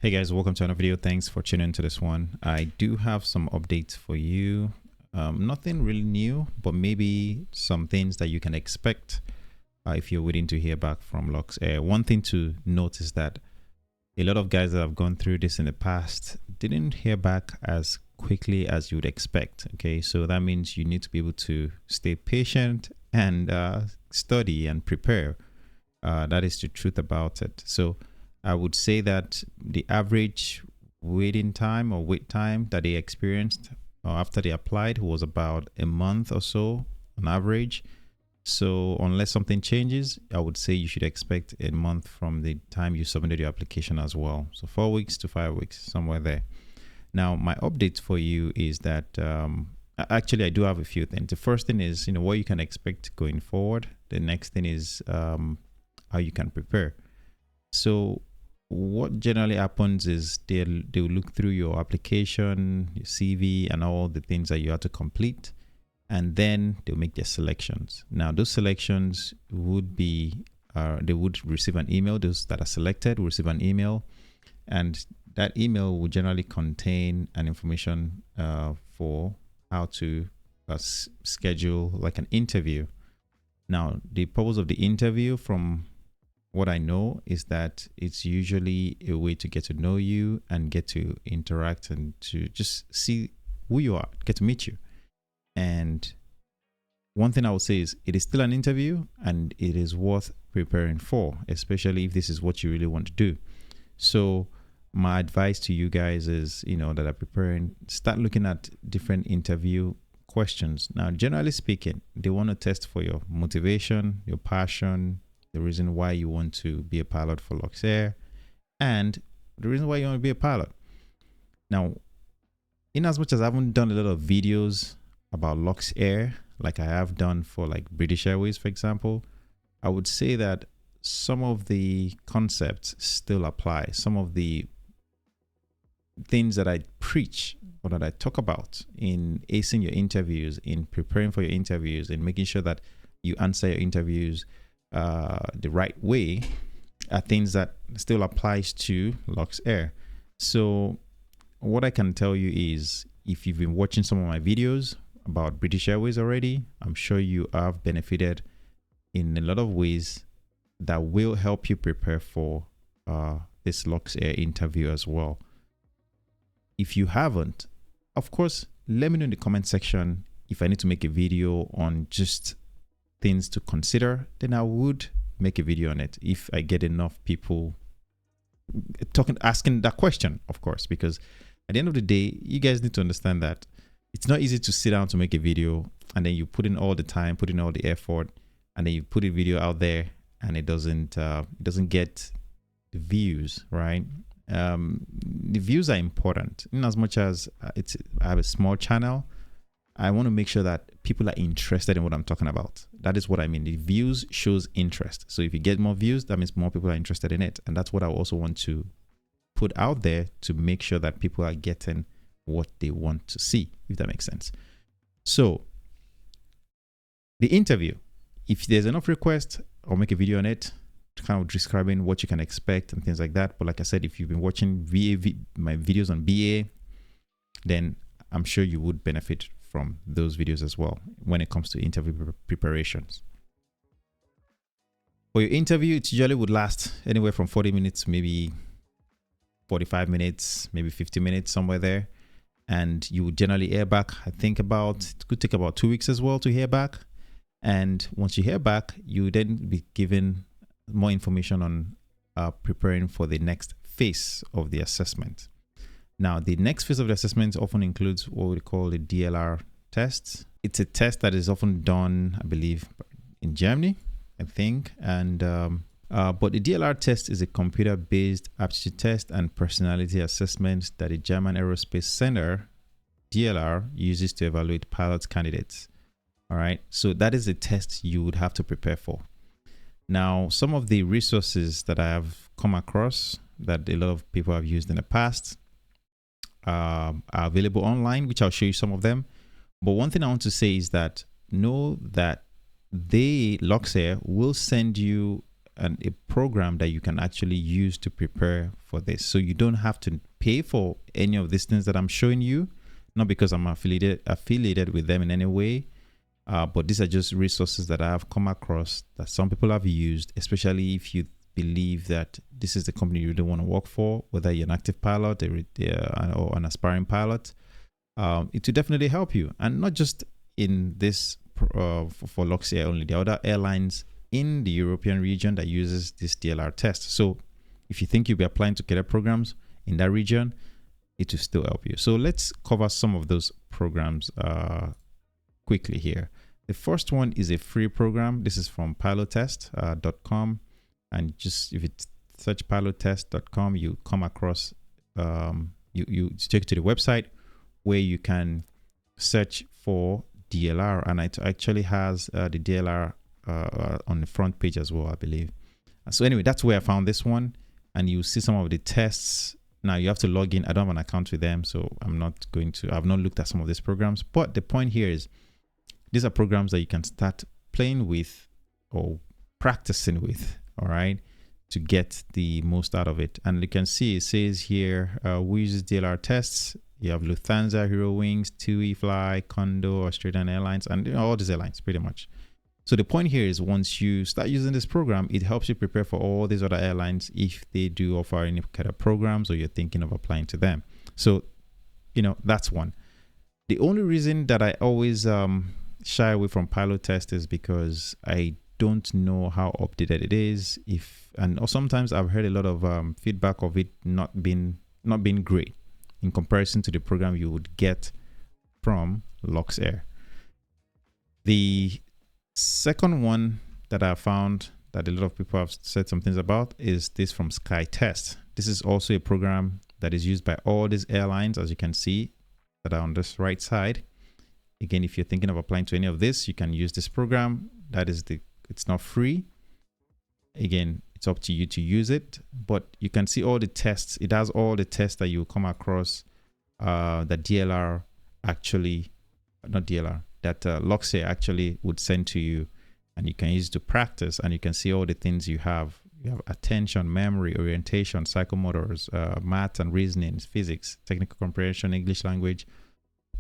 Hey guys, welcome to another video. Thanks for tuning into this one. I do have some updates for you. Nothing really new, but maybe some things that you can expect if you're waiting to hear back from Luxair. One thing to note is that a lot of guys that have gone through this in the past didn't hear back as quickly as you would expect. Okay, so that means you need to be able to stay patient and study and prepare. That is the truth about it. So I would say that the average waiting time or wait time that they experienced after they applied was about a month or so on average. So unless something changes, I would say you should expect a month from the time you submitted your application as well. So 4 weeks to 5 weeks, somewhere there. Now, my update for you is that actually I do have a few things. The first thing is, what you can expect going forward. The next thing is how you can prepare. So what generally happens is they'll look through your application, your CV, and all the things that you have to complete, and then they'll make their selections. Now, those selections would be they would receive an email. Those that are selected will receive an email, and that email will generally contain an information for how to schedule like an interview. Now, the purpose of the interview, from what I know, is that it's usually a way to get to know you and get to interact and to just see who you are, get to meet you. And one thing I would say is it is still an interview and it is worth preparing for, especially if this is what you really want to do. So my advice to you guys is, that are preparing, start looking at different interview questions. Now, generally speaking, they want to test for your motivation, your passion, the reason why you want to be a pilot for Luxair, and the reason why you want to be a pilot. Now, in as much as I haven't done a lot of videos about Luxair, like I have done for like British Airways, for example, I would say that some of the concepts still apply. Some of the things that I preach or that I talk about in acing your interviews, in preparing for your interviews, in making sure that you answer your interviews the right way, are things that still applies to Luxair. So what I can tell you is, if you've been watching some of my videos about British Airways already, I'm sure you have benefited in a lot of ways that will help you prepare for this Luxair interview as well. If you haven't, of course, let me know in the comment section if I need to make a video on just things to consider. Then I would make a video on it if I get enough people asking that question, of course, because at the end of the day, you guys need to understand that it's not easy to sit down to make a video and then you put in all the time, put in all the effort, and then you put a video out there and it doesn't get the views, right? The views are important. In as much as I have a small channel, I want to make sure that people are interested in what I'm talking about. That is what I mean. The views shows interest. So if you get more views, that means more people are interested in it. And that's what I also want to put out there, to make sure that people are getting what they want to see, if that makes sense. So the interview, if there's enough requests, I'll make a video on it, kind of describing what you can expect and things like that. But like I said, if you've been watching my videos on BA, then I'm sure you would benefit from those videos as well when it comes to interview preparations. For your interview, it usually would last anywhere from 40 minutes, maybe 45 minutes, maybe 50 minutes, somewhere there. And you would generally hear back, I think it could take about 2 weeks as well to hear back. And once you hear back, you would then be given more information on preparing for the next phase of the assessment. Now, the next phase of the assessment often includes what we call the DLR test. It's a test that is often done, I believe, in Germany, I think. And but the DLR test is a computer-based aptitude test and personality assessment that the German Aerospace Center, DLR, uses to evaluate pilot candidates. All right, so that is a test you would have to prepare for. Now, some of the resources that I have come across that a lot of people have used in the past are available online, which I'll show you some of them. But one thing I want to say is that know that Luxair will send you a program that you can actually use to prepare for this. So you don't have to pay for any of these things that I'm showing you, not because I'm affiliated with them in any way, but these are just resources that I have come across that some people have used, especially if you believe that this is the company you don't want to work for, whether you're an active pilot or an aspiring pilot. It will definitely help you, and not just in this for Luxair only. There are other airlines in the European region that uses this DLR test. So if you think you'll be applying to cadet programs in that region, it will still help you. So let's cover some of those programs quickly here. The first one is a free program. This is from pilottest.com, and just if you search pilottest.com, you come across you take to the website where you can search for DLR, and it actually has the DLR on the front page as well, I believe. So anyway, that's where I found this one, and you see some of the tests. Now you have to log in. I don't have an account with them, so I've not looked at some of these programs, but the point here is these are programs that you can start playing with or practicing with, all right, to get the most out of it. And you can see it says here, we use DLR tests. You have Lufthansa, Hero Wings, TUI Fly, Condor, Australian Airlines, and all these airlines pretty much. So the point here is once you start using this program, it helps you prepare for all these other airlines if they do offer any kind of programs or you're thinking of applying to them. So, that's one. The only reason that I always shy away from pilot test is because I don't know how updated it is. Or sometimes I've heard a lot of feedback of it not being great in comparison to the program you would get from Luxair. The second one that I found that a lot of people have said some things about is this from SkyTest. This is also a program that is used by all these airlines, as you can see, that are on this right side. Again, if you're thinking of applying to any of this, you can use this program. It's not free. Again, it's up to you to use it, but you can see all the tests. It has all the tests that you come across that Luxair actually would send to you, and you can use it to practice, and you can see all the things you have. You have attention, memory, orientation, psychomotors, math and reasoning, physics, technical comprehension, English language,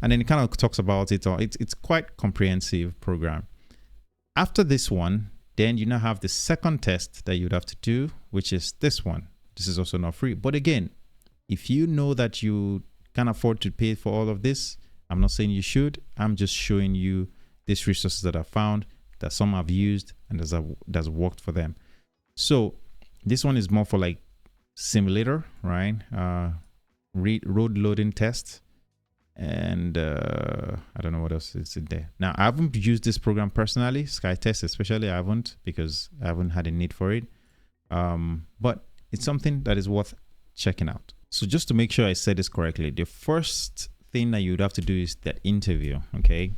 and then it kind of talks about it all. It's quite comprehensive program. After this one, then you now have the second test that you'd have to do, which is this one. This is also not free. But again, if you know that you can't afford to pay for all of this, I'm not saying you should. I'm just showing you these resources that I found that some have used and that's worked for them. So this one is more for like simulator, right? Road loading tests. And I don't know what else is in there. Now, I haven't used this program personally, SkyTest especially. I haven't, because I haven't had a need for it. But it's something that is worth checking out. So just to make sure I said this correctly, the first thing that you'd have to do is that interview, okay?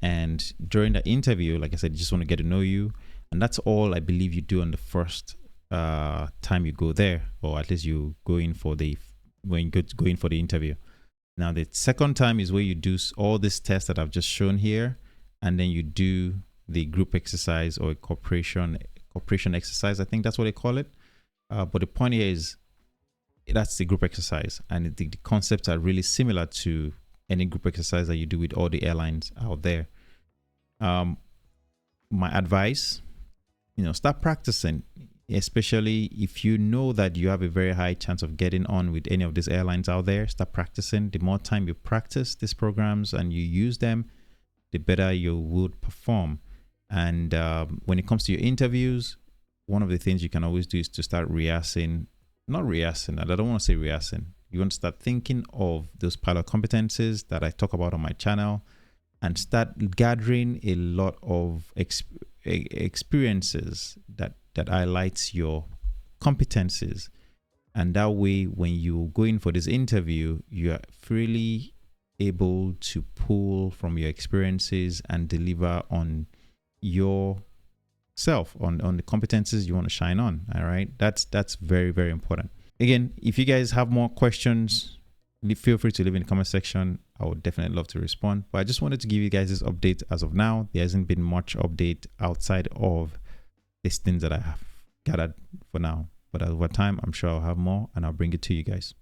And during the interview, like I said, you just want to get to know you. And that's all I believe you do on the first time you go there, or at least you go in for the interview. Now, the second time is where you do all these tests that I've just shown here, and then you do the group exercise or cooperation exercise. I think that's what they call it. But the point here is that's the group exercise, and the concepts are really similar to any group exercise that you do with all the airlines out there. My advice, start practicing, especially if you know that you have a very high chance of getting on with any of these airlines out there. Start practicing. The more time you practice these programs and you use them, the better you would perform. And when it comes to your interviews, one of the things you can always do is to start rehearsing. Not rehearsing, I don't want to say rehearsing. You want to start thinking of those pilot competencies that I talk about on my channel, and start gathering a lot of experiences that highlights your competencies. And that way, when you go in for this interview, you are freely able to pull from your experiences and deliver on yourself, on the competencies you want to shine on. All right, that's very, very important. Again, if you guys have more questions, feel free to leave in the comment section. I would definitely love to respond. But I just wanted to give you guys this update as of now. There hasn't been much update outside of these things that I have gathered for now. But over time, I'm sure I'll have more and I'll bring it to you guys.